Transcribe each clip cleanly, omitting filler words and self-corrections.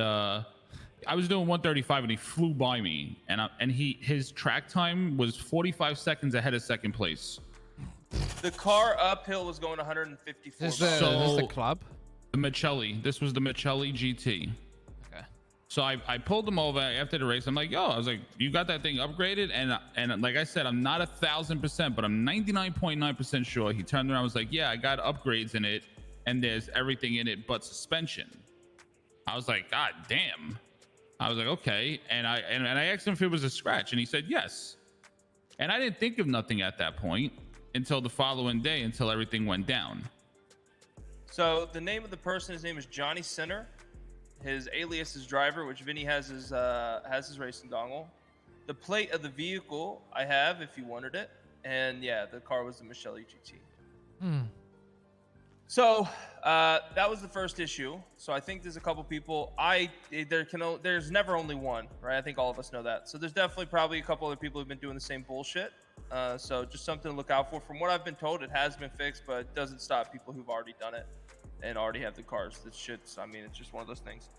I was doing 135 and he flew by me, and his track time was 45 seconds ahead of second place. The car uphill was going 154 miles. Is this the club? The Michelli. This was the Michelli GT. Okay. So I pulled him over after the race. I'm like, yo, I was like, you got that thing upgraded? And like I said, I'm not 1,000%, but I'm 99.9% sure. He turned around and was like, yeah, I got upgrades in it, and there's everything in it but suspension. I was like, God damn. I was like, okay. And I asked him if it was a scratch, and he said yes. And I didn't think of nothing at that point until the following day, until everything went down. So the name of the person, his name is Johnny Sinner. His alias is Driver, which Vinny has his racing dongle. The plate of the vehicle I have, if you wanted it, and yeah, the car was the Michelli GT. So that was the first issue. So I think there's a couple people. There's never only one, right? I think all of us know that. So there's definitely probably a couple other people who've been doing the same bullshit. So just something to look out for. From what I've been told, it has been fixed, but it doesn't stop people who've already done it and already have the cars. That shit's, I mean, it's just one of those things.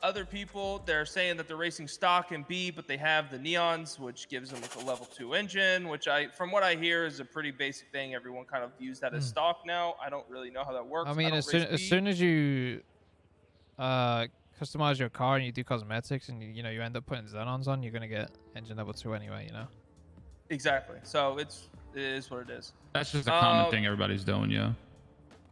Other people, they're saying that they're racing stock in B, but they have the neons, which gives them like a level 2 engine, which from what I hear is a pretty basic thing. Everyone kind of views that as stock now. I don't really know how that works. I mean, as soon as you customize your car and you do cosmetics and you end up putting xenons on, you're gonna get engine level 2 anyway, Exactly. So it is what it is. That's just a common thing everybody's doing, yeah.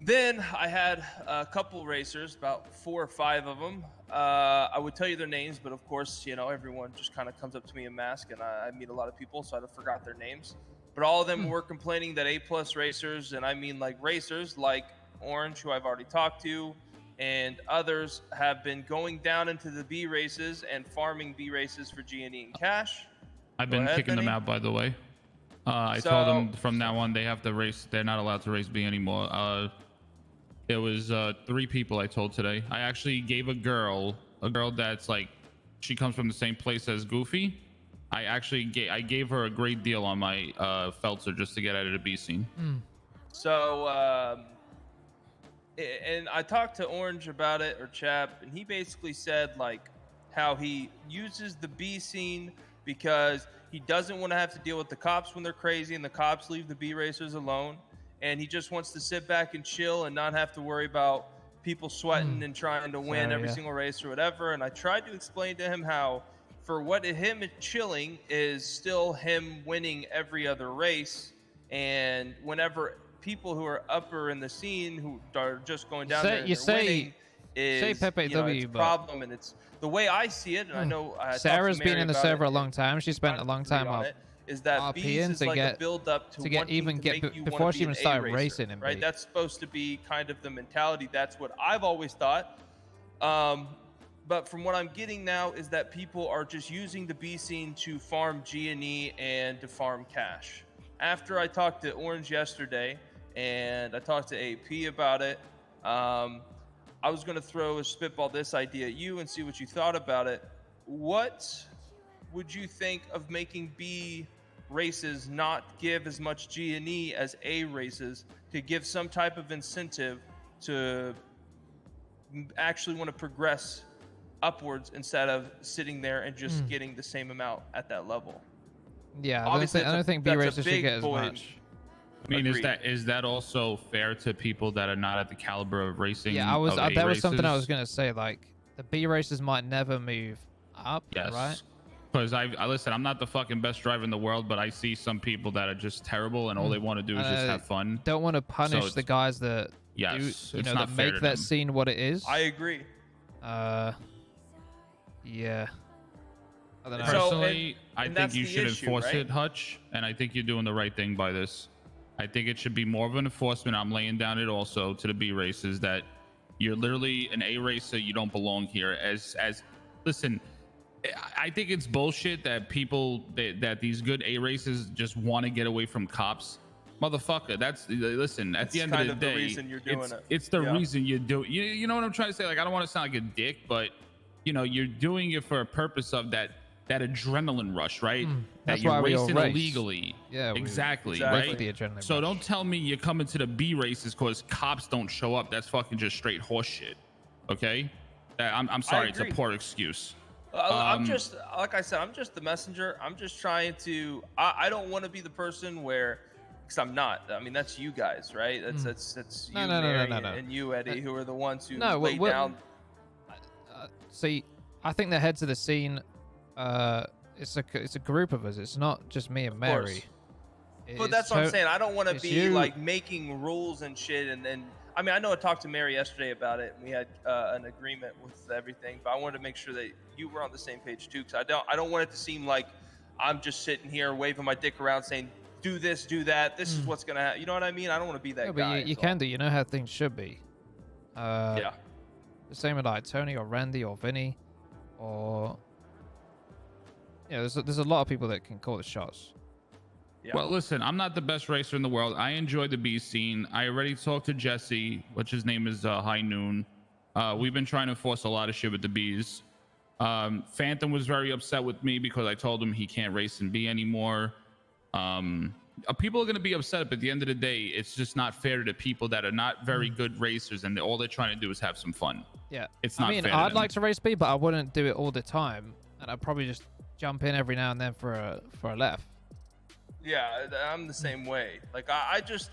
Then I had a couple racers, about 4 or 5 of them. I would tell you their names, but of course, everyone just kind of comes up to me in mask, and I meet a lot of people, so I forgot their names. But all of them were complaining that A+ racers, and I mean like racers like Orange, who I've already talked to, and others have been going down into the B races and farming B races for G&E and cash. I've been kicking them out, by the way. I told them from now on they have to race. They're not allowed to race B anymore. It was 3 people I told today. I actually gave a girl that's like, she comes from the same place as Goofy. I gave her a great deal on my Feltzer just to get out of the B scene. So, and I talked to Orange about it, or Chap, and he basically said like how he uses the B scene because he doesn't want to have to deal with the cops when they're crazy, and the cops leave the B racers alone. And he just wants to sit back and chill and not have to worry about people sweating and trying to win every single race or whatever. And I tried to explain to him how, for what him chilling is still him winning every other race. And whenever people who are upper in the scene who are just going down there and winning is Pepe W, it's a problem. And it's the way I see it. And I know Sarah's been in the server a long time. She spent a long time on it. Is that B's is like a build up to get before she even started racing in right? That's supposed to be kind of the mentality. That's what I've always thought. But from what I'm getting now is that people are just using the B scene to farm G&E and to farm cash. After I talked to Orange yesterday and I talked to AP about it, I was going to throw a spitball this idea at you and see what you thought about it. What would you think of making B races not give as much G&E as A races to give some type of incentive to actually want to progress upwards instead of sitting there and just getting the same amount at that level? Yeah, I don't think B races should get as much. I mean, is that also fair to people that are not at the caliber of racing? Yeah, that was something I was gonna say. Like, the B races might never move up, right? Because listen, I'm not the fucking best driver in the world, but I see some people that are just terrible and all they want to do is just have fun. Don't want to punish the guys that that make that scene what it is. I agree. Yeah. I don't know. Personally, I think you should enforce it, Hutch, and I think you're doing the right thing by this. I think it should be more of an enforcement. I'm laying down it also to the B races that you're literally an A racer. You don't belong here. Listen, I think it's bullshit that that these good A races just want to get away from cops. Motherfucker, listen, at the end of the day, reason you're doing it's the reason you do it. You know what I'm trying to say? Like, I don't want to sound like a dick, but you're doing it for a purpose of that adrenaline rush, right? That's that you're why we racing all race. illegally. Yeah, exactly. Right? Right? The adrenaline so rush. don't tell me you're coming to the B races because cops don't show up. That's fucking just straight horse shit. Okay? I'm sorry, it's a agree. poor excuse. I'm just, like I said, I'm just the messenger. I'm just trying to. I don't want to be the person where, because I'm not. I mean, that's you guys, right? That's you, Mary, and you, Eddie, who are the ones who lay down. See, I think the heads of the scene. It's a group of us. It's not just me and Mary. But that's what I'm saying. I don't want to be like making rules and shit. And then, I mean, I know I talked to Mary yesterday about it, and we had an agreement with everything. But I wanted to make sure that you were on the same page too, because I don't want it to seem like I'm just sitting here waving my dick around saying, "Do this, do that. This is what's gonna happen." You know what I mean? I don't want to be that guy. But you can do. You know how things should be. Yeah. The same with like Tony or Randy or Vinny, or there's a lot of people that can call the shots. Yeah. Well, listen, I'm not the best racer in the world. I enjoy the B scene. I already talked to Jesse, which his name is High Noon. We've been trying to force a lot of shit with the Bs. Phantom was very upset with me because I told him he can't race in B anymore. People are going to be upset, but at the end of the day, it's just not fair to the people that are not very good racers, and all they're trying to do is have some fun. Yeah, it's not. I mean, fair I'd like to race B, but I wouldn't do it all the time, and I'd probably just jump in every now and then for a left. Yeah, I'm the same way. Like I just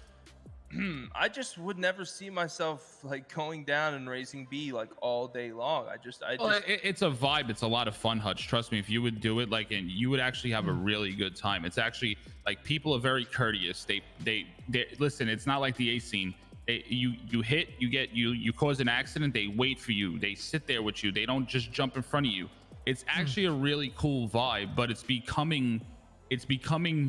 I just would never see myself like going down and racing B like all day long. It's a vibe. It's a lot of fun, Hutch. Trust me, if you would do it, like, and you would actually have a really good time. It's actually like people are very courteous. They listen. It's not like the A scene. You hit, you cause an accident. They wait for you. They sit there with you. They don't just jump in front of you. It's actually a really cool vibe, but it's becoming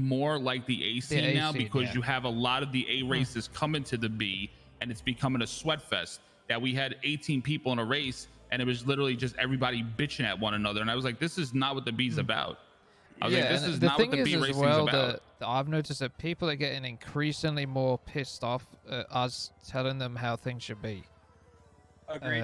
more like the A scene now because you have a lot of the A races coming to the B, and it's becoming a sweat fest. That we had 18 people in a race, and it was literally just everybody bitching at one another. And I was like, this is not what the B's about. I was like, this is not what the B racing's about. That I've noticed that people are getting increasingly more pissed off at us telling them how things should be. Agreed.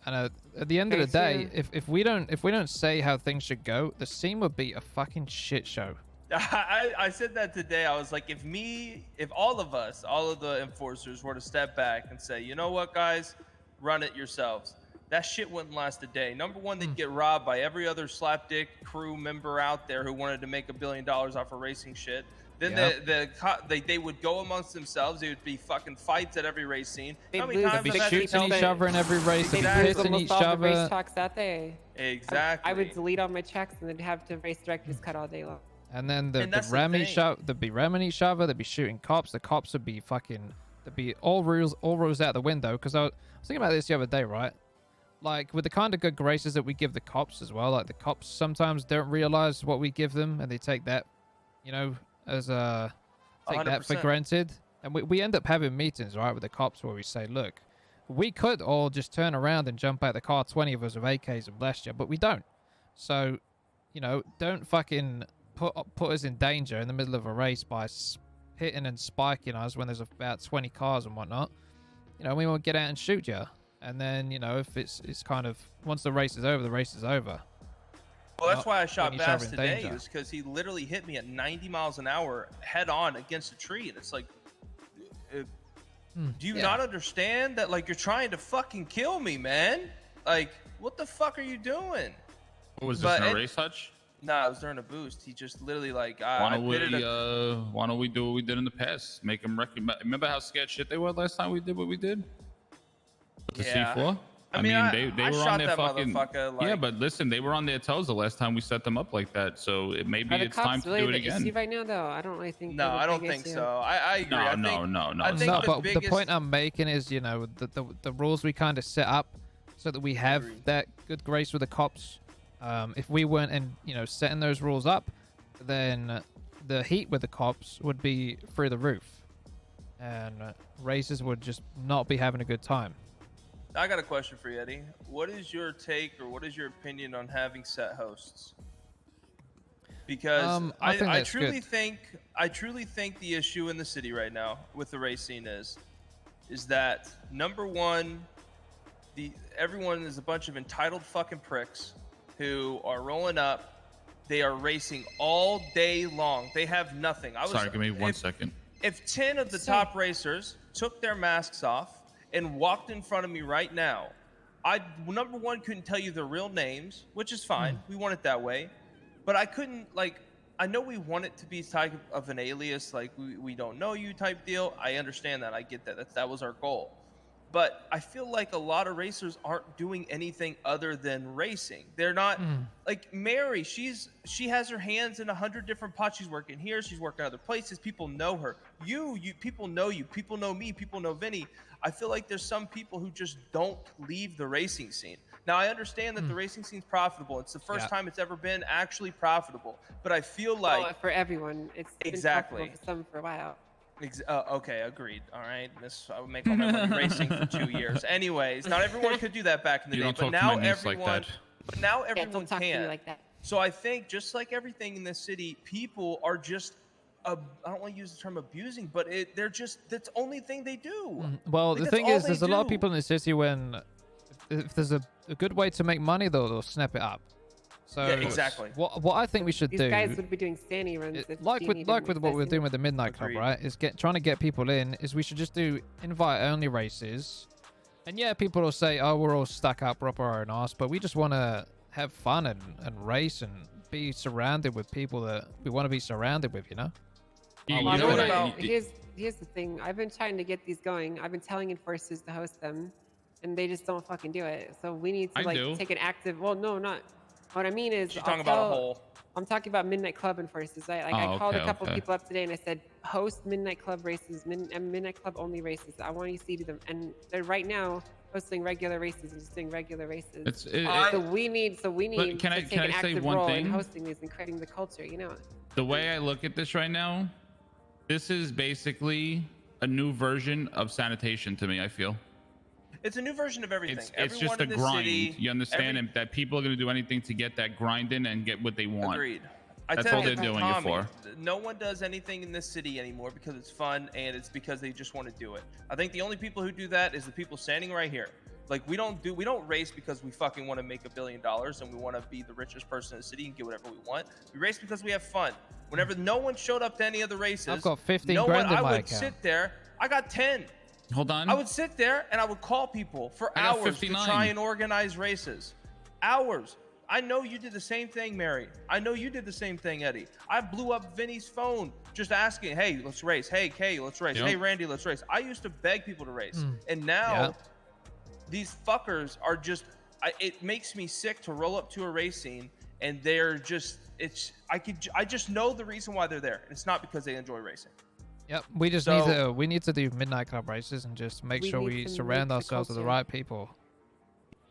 And at the end of the day, if we don't say how things should go, the scene would be a fucking shit show. I said that today. I was like, if all of us, all of the enforcers were to step back and say, you know what, guys, run it yourselves, that shit wouldn't last a day. Number one, they'd get robbed by every other slapdick crew member out there who wanted to make $1 billion off of racing shit. Then they would go amongst themselves. There would be fucking fights at every race scene. They'd be shooting each other in every race. They'd be pissing each other. Race talks that day. Exactly. I would delete all my checks and then have the race directors cut all day long. And then they'd ramming each other. They'd be shooting cops. The cops would be there'd be all rules out the window. Because I was thinking about this the other day, right? Like with the kind of good graces that we give the cops as well. Like the cops sometimes don't realize what we give them, and they take that, as take 100%. That for granted. And we end up having meetings, right, with the cops where we say, look, we could all just turn around and jump out the car, 20 of us with AKs and blast you, but we don't. So, don't fucking put us in danger in the middle of a race by hitting and spiking us when there's about 20 cars and whatnot. We won't get out and shoot you. And then, if it's kind of, once the race is over, the race is over. Well, that's why I shot Bass today, was because he literally hit me at 90 miles an hour head on against a tree. And it's like, do you not understand that, like, you're trying to fucking kill me, man? Like, what the fuck are you doing? What was this, in a race, Hutch? Nah, it was during a boost. He just literally, like, why don't we do what we did in the past? Make them recognize. Remember how scared shit they were last time we did what we did? The C4? I mean, they were on their fucking. Yeah, but listen, they were on their toes the last time we set them up like that. So maybe it's time to do it again. You see right now, though, I don't really think. No, I don't think so. I agree. No. But the point I'm making is, the rules we kind of set up so that we have that good grace with the cops. If we weren't, setting those rules up, then the heat with the cops would be through the roof, and racers would just not be having a good time. I got a question for you, Eddie. What is your take, or what is your opinion on having set hosts? Because I truly think the issue in the city right now with the race scene is that, number one, everyone is a bunch of entitled fucking pricks who are rolling up. They are racing all day long. They have nothing. Sorry, give me 1 second. If 10 of the top racers took their masks off and walked in front of me right now, I number one couldn't tell you their real names, which is fine. We want it that way, but I couldn't like. I know we want it to be type of an alias, like we don't know you type deal. I understand that. I get that. That was our goal. But I feel like a lot of racers aren't doing anything other than racing. They're not like Mary. She has her hands in 100 different pots. She's working here. She's working other places. People know her. You people know you. People know me. People know Vinny. I feel like there's some people who just don't leave the racing scene. Now I understand that the racing scene's profitable. It's the first time it's ever been actually profitable. But I feel like for everyone, it's been profitable for some for a while. Okay, agreed. All right, I would make all my money racing for 2 years. Anyways, not everyone could do that back in the day, but now everyone. But now everyone can. Like that. So I think just like everything in this city, people are just. I don't want to use the term abusing, but they're just that's the only thing they do. Well, like, the thing is, there's a lot of people in the city when if there's a good way to make money, they'll snap it up. So yeah, exactly. What I think we should do. These guys would be doing standing runs. Like with what we're doing with the Midnight Club, right? Is trying to get people in. Is we should just do invite only races, and yeah, people will say, oh, we're all stuck up, we're up our own arse, but we just want to have fun and race and be surrounded with people that we want to be surrounded with, you know. Here's the thing. I've been trying to get these going. I've been telling enforcers to host them, and they just don't fucking do it. So we need to take an active. Well, no, not. What I mean is, she's talking about a whole. I'm talking about Midnight Club enforcers, right? Like I called a couple people up today and I said, host Midnight Club races, Midnight Club only races. I want you to see them, and they're right now hosting regular races and just doing regular races. So we need to take an active role in hosting these and creating the culture. You know. The way I look at this right now, this is basically a new version of sanitation to me. I feel. It's a new version of everything. It's just a grind. You understand that people are going to do anything to get that grind in and get what they want. Agreed. That's all they're doing it for. No one does anything in this city anymore because it's fun and it's because they just want to do it. I think the only people who do that is the people standing right here. Like we don't race because we fucking want to make $1 billion and we want to be the richest person in the city and get whatever we want. We race because we have fun. Whenever no one showed up to any of the races, I've got 15 grand in my I would account. sit there. I got 10. Hold on. I would sit there and I would call people for hours to try and organize races. Hours. I know you did the same thing, Mary. I know you did the same thing, Eddie. I blew up Vinny's phone just asking, hey, let's race. Hey, Kay, let's race. Hey, Randy, let's race. I used to beg people to race. And now these fuckers are just, it makes me sick to roll up to a race scene and they're just, I just know the reason why they're there. And it's not because they enjoy racing. Yep, we need to do Midnight Club races and just make sure we surround ourselves with the right people.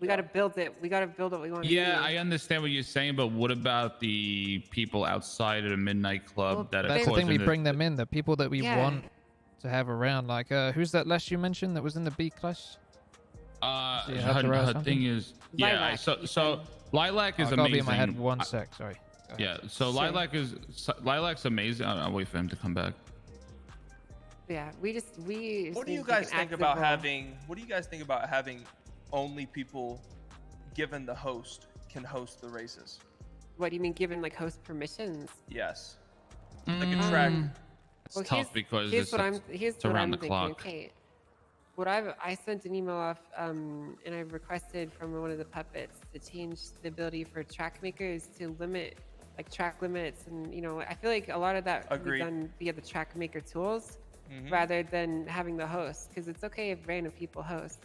We got to build it. We got to build what we want to do. Yeah, I understand what you're saying, but what about the people outside of the Midnight Club that are That's the thing, we bring them in, the people that we want to have around. Like, who's that last you mentioned that was in the B class? Her thing is, Lilac, so Lilac is I'll amazing. be in my head 1 sec, sorry. Yeah, so Lilac's amazing. I'll wait for him to come back. Yeah, we What do you guys think about having? What do you guys think about having only people given the host can host the races? What do you mean, given like host permissions? Yes, like a track. It's tough because here's what I'm thinking. Okay, I sent an email off and I requested from one of the puppets to change the ability for track makers to limit like track limits, and I feel like a lot of that can be done via the track maker tools. Rather than having the host, because it's okay if random people host,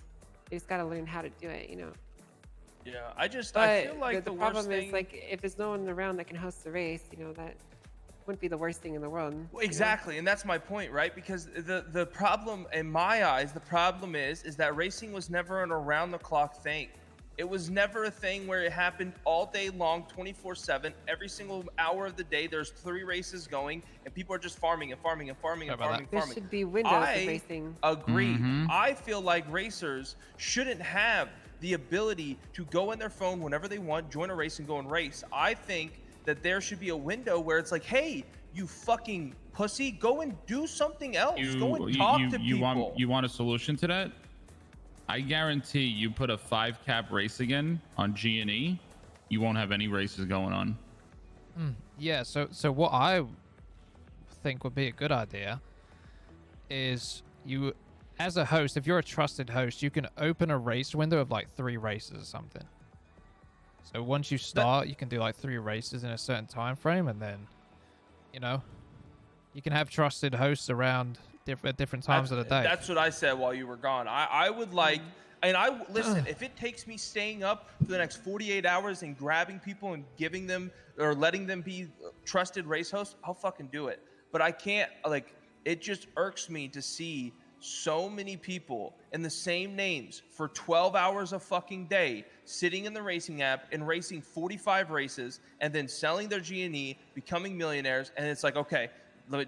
they just got to learn how to do it. Yeah, I feel like the problem is like if there's no one around that can host the race, that wouldn't be the worst thing in the world. Well, exactly, and that's my point, right? Because the problem in my eyes, the problem is that racing was never an around the clock thing. It was never a thing where it happened all day long, 24/7, every single hour of the day. There's 3 races going, and people are just farming and farming and farming and farming. There should be windows of racing. Agree. I feel like racers shouldn't have the ability to go in their phone whenever they want, join a race, and go and race. I think that there should be a window where it's like, hey, you fucking pussy, go and do something else. Go and talk to people. You want a solution to that? I guarantee you put a 5 cap race again on G&E, you won't have any races going on. Yeah, so what I think would be a good idea is you as a host, if you're a trusted host, you can open a race window of like 3 races or something. So once you start, you can do like 3 races in a certain time frame, and then, you know, you can have trusted hosts around at different times of the day. That's what I said while you were gone. I would like, and listen, if it takes me staying up for the next 48 hours and grabbing people and giving them or letting them be trusted race hosts, I'll fucking do it. But I can't, like, it just irks me to see so many people in the same names for 12 hours a fucking day sitting in the racing app and racing 45 races and then selling their G&E, becoming millionaires, and it's like, okay,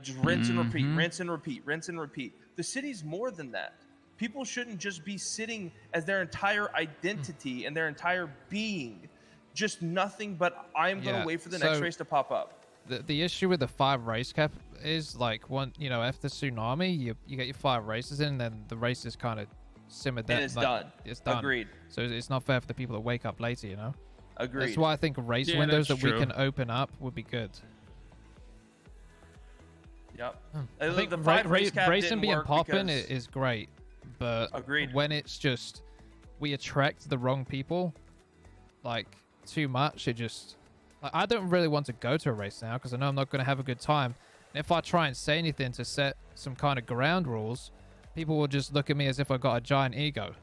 just rinse and repeat, rinse and repeat, rinse and repeat. The city's more than that. People shouldn't just be sitting as their entire identity and their entire being, just nothing but I'm going to wait for the next race to pop up. The issue with the 5 race cap is like after tsunami, you get your 5 races in, and then the race is kind of simmered down. And it's done. It's done. Agreed. So it's not fair for the people that wake up later, you know? Agreed. That's why I think race windows that we can open up would be good. Yep. I think the 5 race cap racing being popping because... is great, but Agreed. when it's just we attract the wrong people, like too much, it just I don't really want to go to a race now because I know I'm not going to have a good time. And if I try and say anything to set some kind of ground rules, people will just look at me as if I got a giant ego.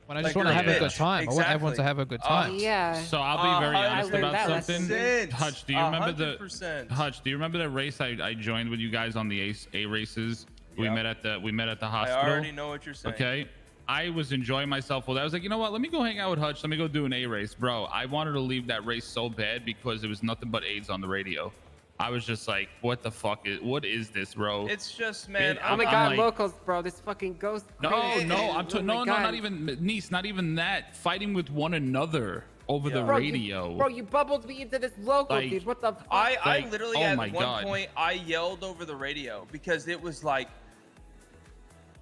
When I just want to have a good time. Exactly. I want everyone to have a good time. Yeah. So I'll be very honest about that something. Hutch, do you remember 100%. Hutch, do you remember the race I joined with you guys on the A races? We Yep. met at the I hospital. already know what you're saying. Okay. I was enjoying myself. Well, I was like, you know what? Let me go hang out with Hutch. Let me go do an A race, bro. I wanted to leave that race so bad because it was nothing but AIDS on the radio. I was just like, what the fuck what is this, bro? It's just, man. Oh my I'm god, like, locals, bro. This fucking ghost. No, crazy. no, not even niece, not even that. Fighting with one another over the radio. Bro, you bubbled me into this local, Like, dude. What the fuck? I literally oh at my one God. point I yelled over the radio because it was like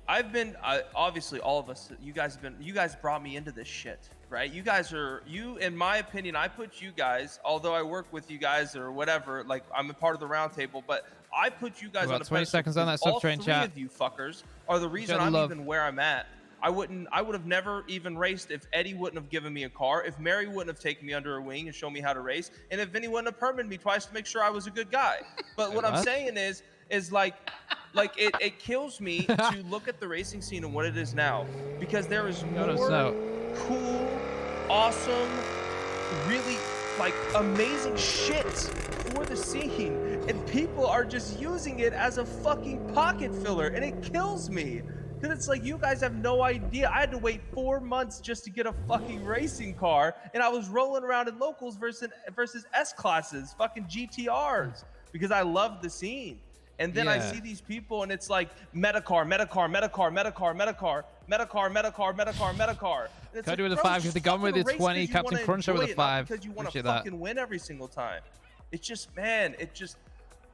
I've been obviously all of us. You guys brought me into this shit, right? In my opinion, I put you guys. Although I work with you guys or whatever, like I'm a part of the round table, but I put you guys About on a 20 pedestal seconds on because that all sub-train 3 chat. of you fuckers are the reason I'm even where I'm at. I would have never even raced if Eddie wouldn't have given me a car, if Mary wouldn't have taken me under her wing and shown me how to race, and if Vinny wouldn't have permitted me twice to make sure I was a good guy. But what I'm saying is like it kills me to look at the racing scene and what it is now, because there is more cool, awesome, really like amazing shit for the scene, and people are just using it as a fucking pocket filler, and it kills me. Because it's like, you guys have no idea. I had to wait 4 months just to get a fucking racing car, and I was rolling around in locals versus S-classes, fucking GTRs, because I loved the scene. And then I see these people, and it's like, Metacar. Go do with the 5, give the gun with the 20, Captain Cruncher with a 5. Because you want to fucking win every single time. It's just, man,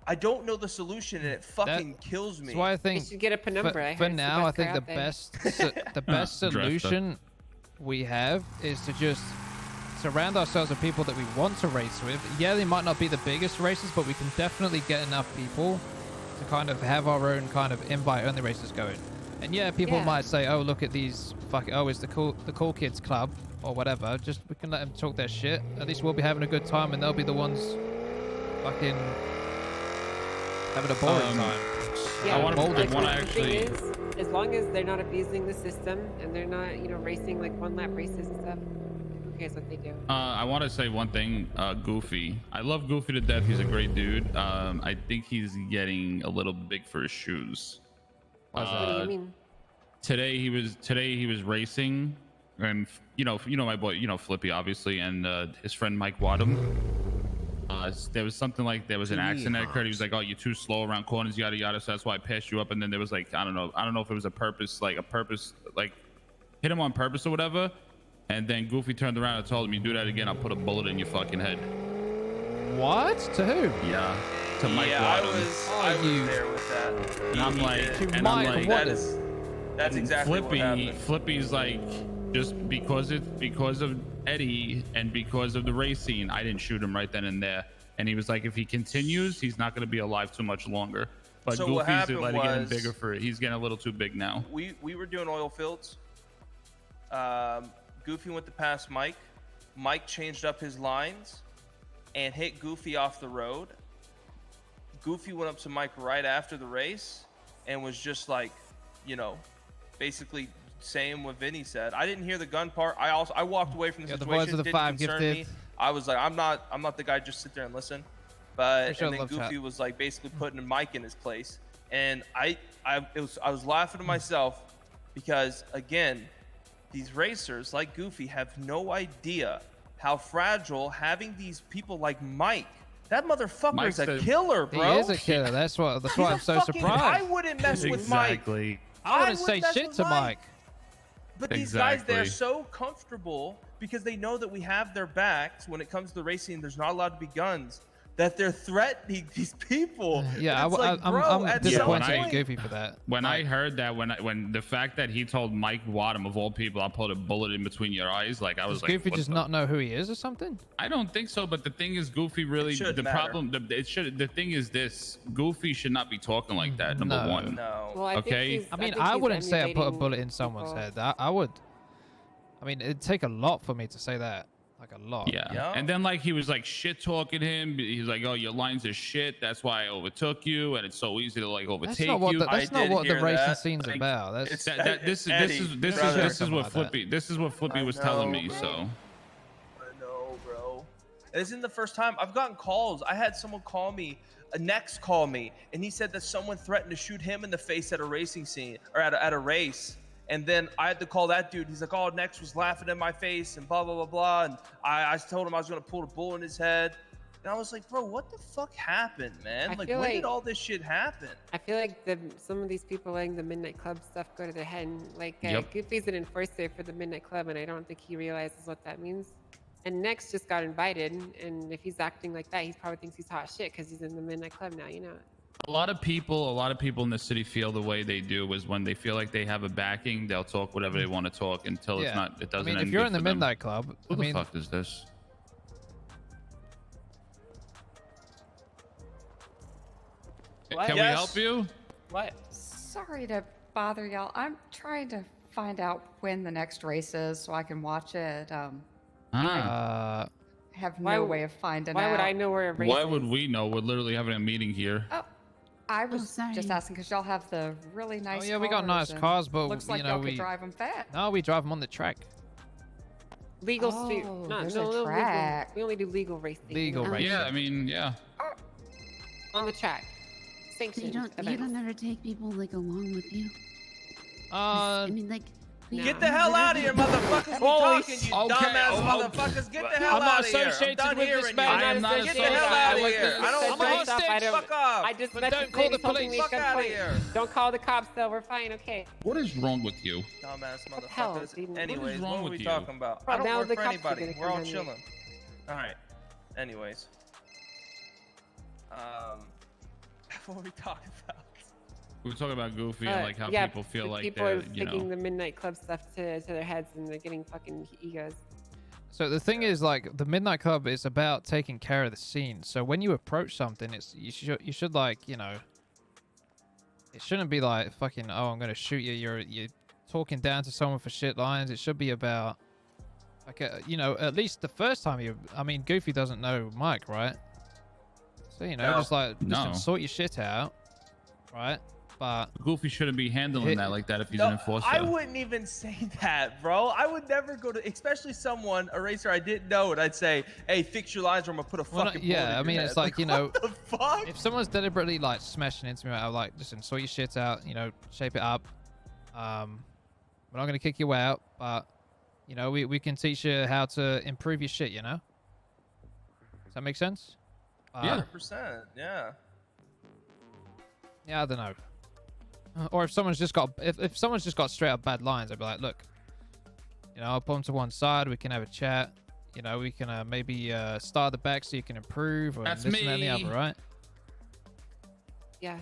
I don't know the solution, and it fucking kills me. That's why I think you should get a penumbra. for now, I think the best solution we have is to just surround ourselves with people that we want to race with. Yeah, they might not be the biggest races, but we can definitely get enough people to kind of have our own kind of invite-only races going. And yeah, people might say, "Oh, look at these it's the cool kids club or whatever." Just we can let them talk their shit. At least we'll be having a good time, and they'll be the ones fucking having a boring time. Yeah, I want to actually. The thing is, as long as they're not abusing the system and they're not, racing like 1-lap races and stuff, who cares what they do? I want to say one thing. Goofy. I love Goofy to death. He's a great dude. I think he's getting a little big for his shoes. What do you mean? Today he was racing, and you know my boy, Flippy obviously, and his friend Mike Wadham. There was something like there was an accident that occurred. He was like, "Oh, you're too slow around corners, yada yada." So that's why I passed you up. And then there was like, I don't know if it was a purpose, like hit him on purpose or whatever. And then Goofy turned around and told him, "You do that again, I'll put a bullet in your fucking head." What? To who? Yeah, to Mike Wadham. I was there with that. And I'm like, that's exactly what happened. Flippy's like, just because of Eddie and because of the race scene, I didn't shoot him right then and there. And he was like, if he continues, he's not going to be alive too much longer. But So what Goofy's happened like getting was- bigger for it. He's getting a little too big now. We were doing oil fields. Goofy went to pass Mike. Mike changed up his lines and hit Goofy off the road. Goofy went up to Mike right after the race and was just like, you know, basically saying what Vinny said. I didn't hear the gun part. I walked away from the Yeah, the situation. voice of the Didn't five concern gifted. me. I was like, I'm not the guy just sit there and listen. But For sure, and then love Goofy chat. was like basically putting Mike in his place, and I was laughing to myself because again, these racers like Goofy have no idea how fragile having these people like Mike. That motherfucker Mike's is a the- killer, He bro. is a killer. That's why He's I'm a so fucking- I surprised. wouldn't mess with Mike. Exactly. I wouldn't say mess shit with to Mike. But these guys, they're Exactly. so comfortable because they know that we have their backs when it comes to racing. There's not allowed to be guns. That they're threatening these people. Yeah, And it's like, bro, I'm at some disappointed in point- Goofy for that. When I heard that, when the fact that he told Mike Wadham of all people, I'll put a bullet in between your eyes, like I was Does like, Goofy what just the- not know who he is or something? I don't think so. But the thing is, Goofy really shouldn't the matter. problem. The thing is this: Goofy should not be talking like that. Number No. one. No. Well, I think Okay. he's- I mean, think I he's wouldn't say I put a emulating bullet in someone's people. head. I would. I mean, it'd take a lot for me to say that. Like a lot. Yeah. Yeah. And then like he was like shit talking him. He's like, "Oh, your lines are shit. That's why I overtook you, and it's so easy to like That's overtake not what you." the, that's I not did what the hear racing that. scene's Like, about. That's it's- This Eddie, is brother. what Something like that. This is what Flippy I was telling know, me. bro. So I know, bro. And this isn't the first time. I've gotten calls. I had someone call me, a Nex call me, and he said that someone threatened to shoot him in the face at a racing scene or at a race. And then I had to call that dude. He's like, "Oh, Nex was laughing in my face and blah blah blah blah." And I told him I was gonna pull a bull in his head. And I was like, "Bro, what the fuck happened, man? I Like, feel when did like- all this shit happen?" I feel like some of these people letting the Midnight Club stuff go to their head. Like Yep. Goofy's an enforcer for the Midnight Club, and I don't think he realizes what that means. And Nex just got invited, and if he's acting like that, he probably thinks he's hot shit because he's in the Midnight Club now. You know. a lot of people in the city feel the way they do is when they feel like they have a backing, they'll talk whatever they want to talk until it's not. It I doesn't. mean, end if you're good in the for them. Midnight Club, Who I mean, the fuck is this? What? Can Yes. we help you? What? Sorry to bother y'all. I'm trying to find out when the next race is so I can watch it. Ah. Have Why no w- way of finding Why out. would I know where a race Why would is? we know? We're literally having a meeting here. Oh, I was sorry. just asking because y'all have the really nice. oh yeah, we got nice and cars, but looks like you know y'all we could drive them fast. no, we drive them on the track. Legal street? Oh, No, there's no, a no, legal. track. We only do legal racing. Legal Oh. racing. Yeah, I mean, yeah. On the track. So Sanctioned you events. don't ever take people like along with you. Uh, I mean, like. Nah. Get the hell out of here, motherfuckers! We Holy talking, you Okay, dumbass oh, motherfuckers! Get the hell I'm not out of here! I'm associated done with hearing this you. man. I am not Get the hell out of here! I don't I'm a think. hostage. Fuck off! I just But met don't this call lady the told me police. we Fuck could outta point. here. Don't call the cops though. We're fine. Okay. What is wrong with you? Dumbass the hell, motherfuckers. dude? What is Anyways, wrong what are with we you? talking about? Bro, I don't now work the for cops are anybody. gonna We're come all down chilling. All right. Anyways, what were we talking about? We were talking about Goofy and like how yeah, people feel the like people they're, are you taking know. the Midnight Club stuff to their heads, and they're getting fucking egos. so the thing is, like, the Midnight Club is about taking care of the scene. So when you approach something, it's you should like, you know, it shouldn't be like fucking, oh, I'm gonna shoot you. You're talking down to someone for shit lines. It should be about like, you know, at least the first time you. I mean, Goofy doesn't know Mike, right? So you know, No. just sort your shit out, right? But Goofy shouldn't be handling Hit- that like that if he's No, an enforcer. I wouldn't even say that, bro. I would never go to, especially someone, a racer I didn't know, and I'd say, "Hey, fix your lines, or I'm gonna put a Well, fucking bullet yeah, in I your mean, head." it's like, you know, what the fuck? if someone's deliberately like smashing into me, I'm like, listen, sort your shit out, you know, shape it up. We're not gonna kick you out, but you know, we can teach you how to improve your shit. You know, does that make sense? Yeah. 100%. Yeah. Yeah, I don't know. Or if someone's just got if someone's just got straight up bad lines, I'd be like, look, you know, I'll put them to one side. We can have a chat. You know, we can maybe start the back so you can improve, or That's this and that and the me. other, right? Yeah.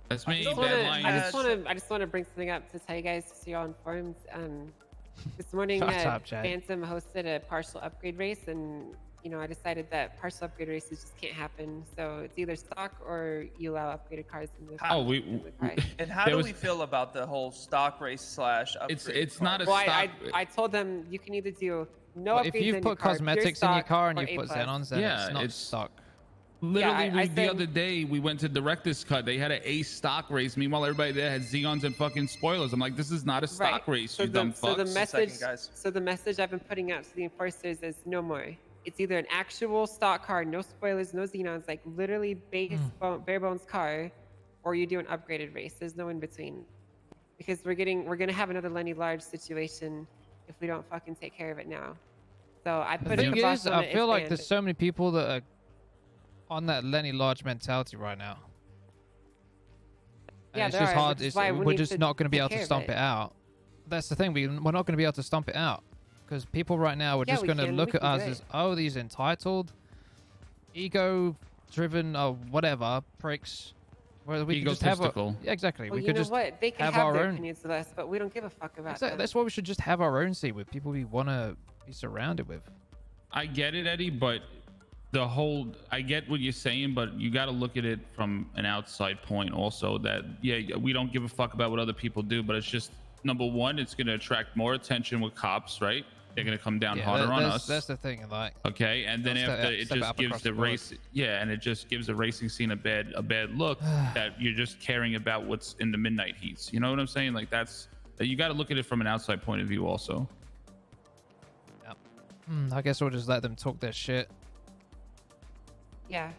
That's I me. just Bad wanna- lines. I just I just want to bring something up to tell you guys so you're all informed. This morning, Shut up, Jay. Phantom hosted a partial upgrade race, and I decided that partial upgrade races just can't happen. So it's either stock or you allow upgraded cars in the. How- Oh, in the car. And how There do was- we feel about the whole stock race slash upgrade? It's not a Well, stock. I told them you can either do no Well, upgrades if you've in put your car, pure cosmetics in your stock, car and or you put A+. xenons, then Yeah, it's not it's- stock. Literally, I the said- other day we went to Director's Cut. They had an A stock race. Meanwhile, everybody there had Xeons and fucking spoilers. I'm like, this is not a stock race, you dumb so the fucks. message, Second, guys. so the message I've been putting out to the enforcers is no more. It's either an actual stock car, no spoilers, no xenons, like literally bare bones car, or you do an upgraded race. There's no in between, because we're gonna have another Lenny Large situation if we don't fucking take care of it now. So I The put thing it. is, I feel like there's so many people that are on that Lenny Large mentality right now. And Yeah, it's there just are, hard. which is why we We're need just to not going to be take able care to of stomp it. it out. That's the thing. We're not going to be able to stomp it out because people right now are Yeah, just we going to can. look We at can us do as, it. oh, these entitled, ego-driven, whatever pricks. Where we can just have Egotistical. yeah, exactly. Well, we you could know just what? They can have have our their own. opinions with us, but we don't give a fuck about Exactly. them. That's why we should just have our own seat with people we want to be surrounded with. I get it, Eddie, but I get what you're saying, but you got to look at it from an outside point also. That we don't give a fuck about what other people do, but it's just number one, it's going to attract more attention with cops, right? They're going to come down harder on us. That's the thing. Like, Okay, and then Step- after it step just up gives across the the board. race, and it just gives the racing scene a bad look that you're just caring about what's in the midnight heats. You know what I'm saying? Like you got to look at it from an outside point of view also. I guess we'll just let them talk their shit. Yeah.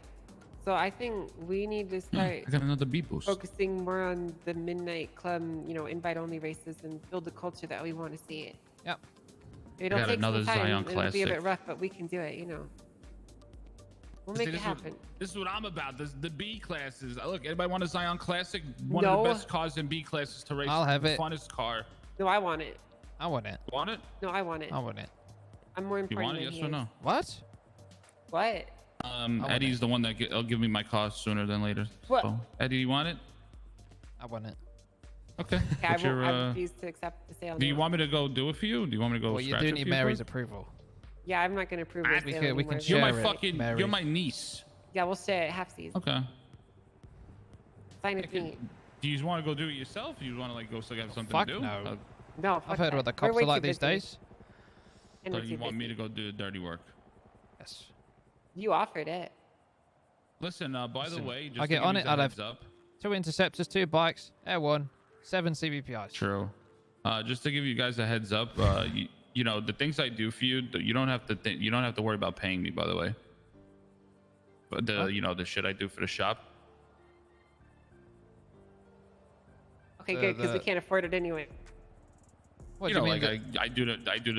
So I think we need to start I got another beat boost. focusing more on the midnight club, invite only races and build the culture that we want to see it. Yep. It'll got take another some time. Zion It'll be a Classic. bit rough, but we can do it. We'll make it happen. This is what I'm about. The B classes. Look, anybody want a Zion Classic? One No. of the best cars in B classes to race. I'll have the it. Funnest car. No, I want it. I want it. Want it? No, I want it. I want it. I'm more You important want it? than Yes he or is. no? What? What? want Eddie's the one that'll give me my car sooner than later. What? So, Eddie, you want it? I want it. Okay. Okay, I, What's your, I refuse to accept the sale. do you now. want me to go do it for you? Do you want me to go Well, you scratch do it need for you Mary's first? approval. Yeah, I'm not going to approve this We sale can- we anymore. can You're my share it, fucking. Mary. You're my niece. Yeah, we'll share it halfsies. Okay. Sign it to me. Do you just want to go do it yourself? Or you want to like go have something Fuck to do? no. No, fuck I've heard that. what the We're cops way are like too these busy. days. And So we're you too want me to busy. go do the dirty work? Yes. You offered it. Listen, by the Listen, way, just I'll to get give on you it, the I'll heads have- up. 2 interceptors, 2 bikes, Air 1, 7 CBPIs. True. Just to give you guys a heads up, you know the things I do for you, you don't have to you don't have to worry about paying me. By the way, but the shit I do for the shop. Okay, The- good, because we the- can't afford it anyway. What You do know, you mean? like I do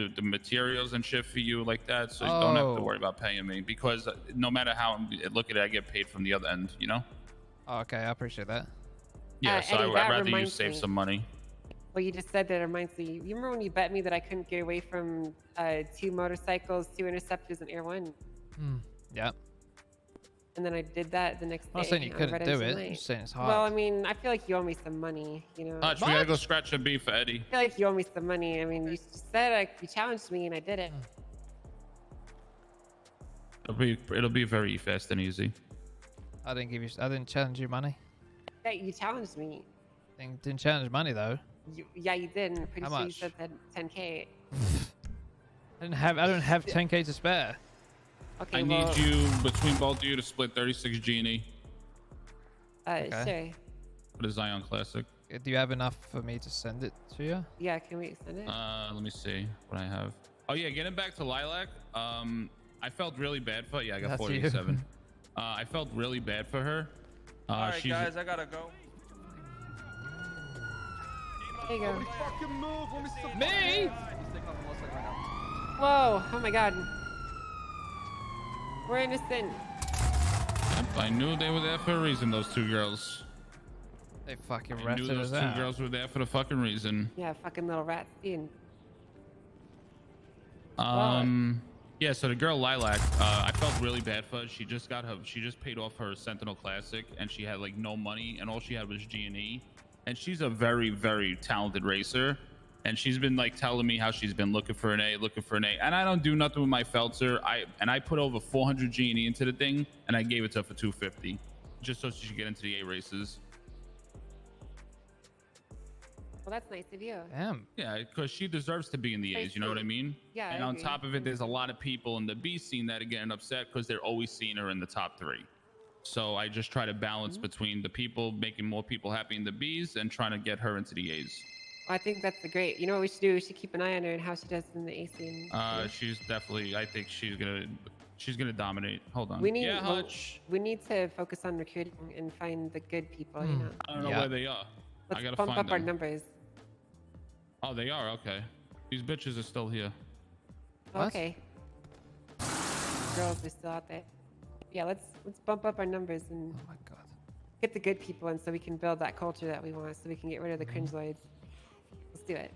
the materials and shit for you like that, so you don't have to Oh. worry about paying me because no matter how I look at it, I get paid from the other end. You know. Oh, okay, I appreciate that. Yeah, so Eddie, I'd that rather you reminds save me. some money. Well, you just said that reminds me. You remember when you bet me that I couldn't get away from 2 motorcycles, 2 interceptors, and Air 1? Yeah. And then I did that the next day. I'm not saying you on couldn't Red do Engine it. I'm Night. just saying it's hard. Well, I mean, I feel like you owe me some money, Hutch, we gotta go scratch a beef for Eddie. I feel like you owe me some money. I mean, you said you challenged me, and I did it. It'll be very fast and easy. I didn't challenge you money. Yeah, you challenged me. Didn't challenge money though. Yeah, you did. And I'm pretty How sure you much? said that 10K. I don't have 10k to spare. Okay, I well, need you between both of you to split 36 G&E Okay. sure. for the Zion Classic. Do you have enough for me to send it to you? Yeah, can we extend it? Let me see what I have. Oh yeah, getting back to Lilac. I felt really bad for. Yeah, I got That's 47. I felt really bad for her. All right, she's guys, I gotta go. There you go. Me? Whoa! Oh my God. We're innocent. I knew they were there for a reason. Those 2 girls. They fucking I knew ratted those us 2 out. girls were there for the fucking reason. Yeah, fucking little rats. Dude. Yeah, so the girl Lilac, I felt really bad for her. She just paid off her Sentinel Classic and she had like no money and all she had was G&E. And she's a very, very talented racer. And she's been like telling me how she's been looking for an A, and I don't do nothing with my Feltzer. I put over 400 Genie into the thing, and I gave it to her for 250, just so she could get into the A races. Well, that's nice of you. Damn. Yeah, because she deserves to be in the A's. You know what I mean? Yeah. And I on agree. top of it, there's a lot of people in the B scene that are getting upset because they're always seeing her in the top 3. So I just try to balance between the people, making more people happy in the B's, and trying to get her into the A's. I think that's great. You know what we should do? We should keep an eye on her and how she does in the A scene. She's definitely. I think she's gonna dominate. Hold on. We need, Yeah, well, Hutch. we need to focus on recruiting and find the good people. You know, I don't know Yeah. where they are. I let's gotta bump find up our them. numbers. Oh, they are. Okay. These bitches are still here. What? Okay. Girls are still out there. Yeah, let's bump up our numbers and Oh my god. get the good people in so we can build that culture that we want, so we can get rid of the cringe lloids. Let's do it.